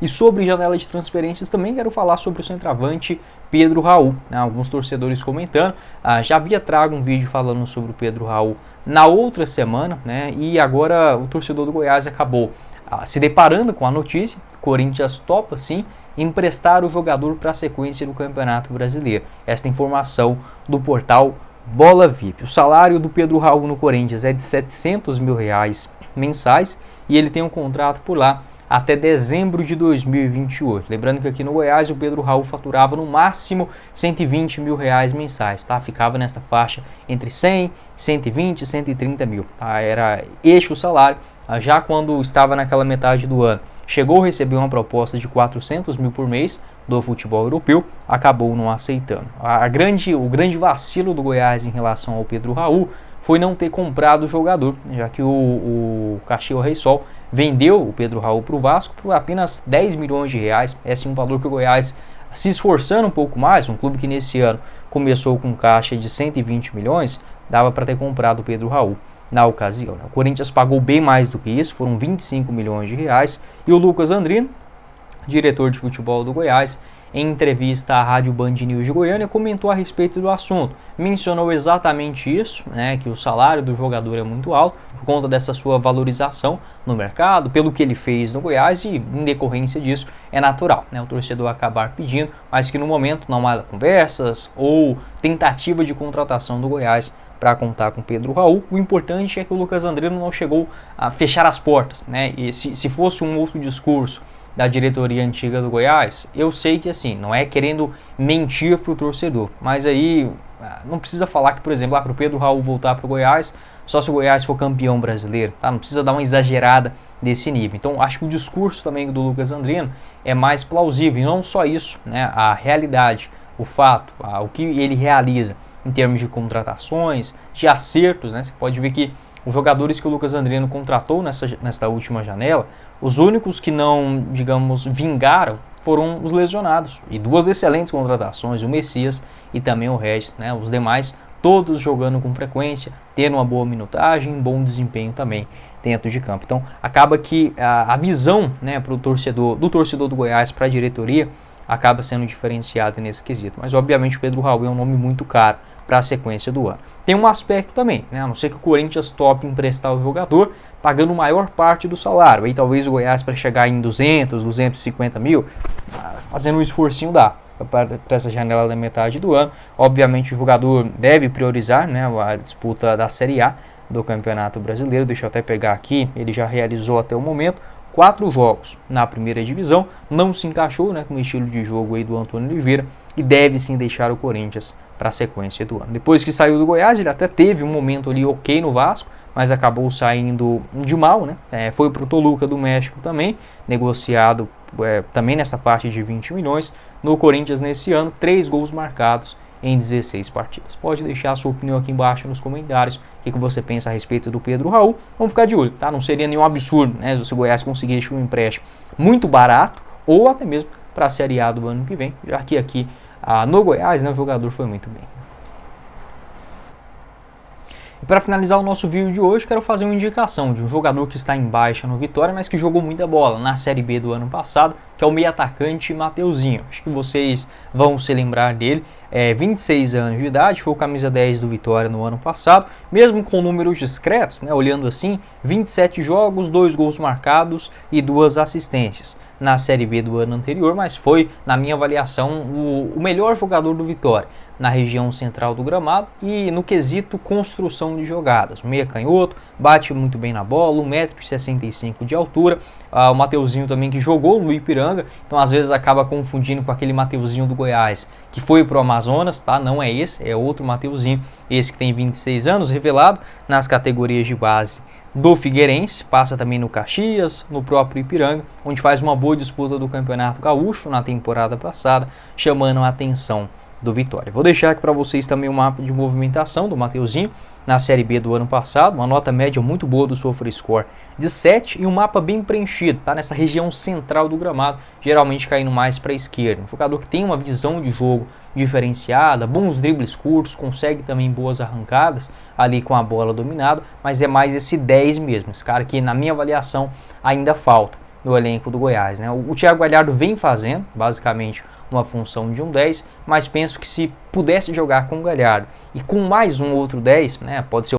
E sobre janela de transferências também quero falar sobre o centroavante Pedro Raul, né? Alguns torcedores comentando, já havia trago um vídeo falando sobre o Pedro Raul na outra semana, né? E agora o torcedor do Goiás acabou se deparando com a notícia que o Corinthians topa sim emprestar o jogador para a sequência do Campeonato Brasileiro. Esta informação do portal Bola VIP. O salário do Pedro Raul no Corinthians é de R$700 mil mensais e ele tem um contrato por lá até dezembro de 2028. Lembrando que aqui no Goiás o Pedro Raul faturava no máximo R$120 mil mensais, tá? Ficava nessa faixa entre 100, 120 e 130 mil, tá? Era este o salário. Já quando estava naquela metade do ano, chegou a receber uma proposta de 400 mil por mês do futebol europeu, acabou não aceitando. O grande vacilo do Goiás em relação ao Pedro Raul foi não ter comprado o jogador, já que o Caxias Reysol vendeu o Pedro Raul para o Vasco por apenas R$10 milhões. Esse é um valor que o Goiás, se esforçando um pouco mais, um clube que nesse ano começou com caixa de 120 milhões, dava para ter comprado o Pedro Raul na ocasião. O Corinthians pagou bem mais do que isso, foram R$25 milhões, e o Lucas Andrino, diretor de futebol do Goiás, em entrevista à Rádio Band News de Goiânia, comentou a respeito do assunto. Mencionou exatamente isso, né, que o salário do jogador é muito alto, por conta dessa sua valorização no mercado, pelo que ele fez no Goiás, e em decorrência disso é natural, né, o torcedor acabar pedindo, mas que no momento não há conversas ou tentativa de contratação do Goiás para contar com Pedro Raul. O importante é que o Lucas Andrino não chegou a fechar as portas, né, e se fosse um outro discurso da diretoria antiga do Goiás, eu sei que assim, não é querendo mentir para o torcedor, mas aí não precisa falar que, por exemplo, para o Pedro Raul voltar para o Goiás, só se o Goiás for campeão brasileiro, tá? Não precisa dar uma exagerada desse nível. Então acho que o discurso também do Lucas Andrino é mais plausível, e não só isso, né? A realidade, o fato, o que ele realiza em termos de contratações, de acertos, né? Você pode ver que os jogadores que o Lucas Andrino contratou nesta última janela, os únicos que não, digamos, vingaram foram os lesionados. E duas excelentes contratações, o Messias e também o Regis, né? Os demais, todos jogando com frequência, tendo uma boa minutagem, um bom desempenho também dentro de campo. Então, acaba que a visão, né, do torcedor do Goiás para a diretoria acaba sendo diferenciada nesse quesito. Mas, obviamente, o Pedro Raul é um nome muito caro para a sequência do ano. Tem um aspecto também, né? A não ser que o Corinthians tope emprestar o jogador, pagando maior parte do salário. Aí talvez o Goiás, para chegar em 200, 250 mil, fazendo um esforcinho dá para essa janela da metade do ano. Obviamente o jogador deve priorizar, né, a disputa da Série A do Campeonato Brasileiro. Deixa eu até pegar aqui, ele já realizou até o momento 4 jogos na primeira divisão, não se encaixou, né, com o estilo de jogo aí do Antônio Oliveira, e deve sim deixar o Corinthians para a sequência do ano. Depois que saiu do Goiás, ele até teve um momento ali ok no Vasco, mas acabou saindo de mal, né? Foi para o Toluca do México também, negociado também nessa parte de 20 milhões. No Corinthians nesse ano, 3 gols marcados em 16 partidas. Pode deixar a sua opinião aqui embaixo nos comentários, o que você pensa a respeito do Pedro Raul. Vamos ficar de olho, tá? Não seria nenhum absurdo, né, se o Goiás conseguisse um empréstimo muito barato, ou até mesmo para a Série A do ano que vem, já que aqui no Goiás, né, o jogador foi muito bem. E para finalizar o nosso vídeo de hoje, quero fazer uma indicação de um jogador que está em baixa no Vitória, mas que jogou muita bola na Série B do ano passado, que é o meio atacante Mateuzinho. Acho que vocês vão se lembrar dele. 26 anos de idade, foi o camisa 10 do Vitória no ano passado, mesmo com números discretos, né, olhando assim, 27 jogos, 2 gols marcados e 2 assistências na Série B do ano anterior, mas foi, na minha avaliação, o melhor jogador do Vitória na região central do gramado e no quesito construção de jogadas. Meia canhoto, bate muito bem na bola, 1,65 m de altura. O Mateuzinho também, que jogou no Ipiranga, então às vezes acaba confundindo com aquele Mateuzinho do Goiás, que foi pro Amazonas, tá? Não é esse, é outro Mateuzinho, esse que tem 26 anos, revelado nas categorias de base do Figueirense, passa também no Caxias, no próprio Ipiranga, onde faz uma boa disputa do Campeonato Gaúcho na temporada passada, chamando a atenção do Vitória. Vou deixar aqui para vocês também o mapa de movimentação do Mateuzinho na Série B do ano passado, uma nota média muito boa do SofaScore de 7 e um mapa bem preenchido, tá? Nessa região central do gramado, geralmente caindo mais para a esquerda. Um jogador que tem uma visão de jogo diferenciada, bons dribles curtos, consegue também boas arrancadas ali com a bola dominada, mas é mais esse 10 mesmo, esse cara que na minha avaliação ainda falta. no elenco do Goiás, né? O Thiago Galhardo vem fazendo, basicamente, uma função de um 10, mas penso que se pudesse jogar com o Galhardo e com mais um outro 10, né, pode ser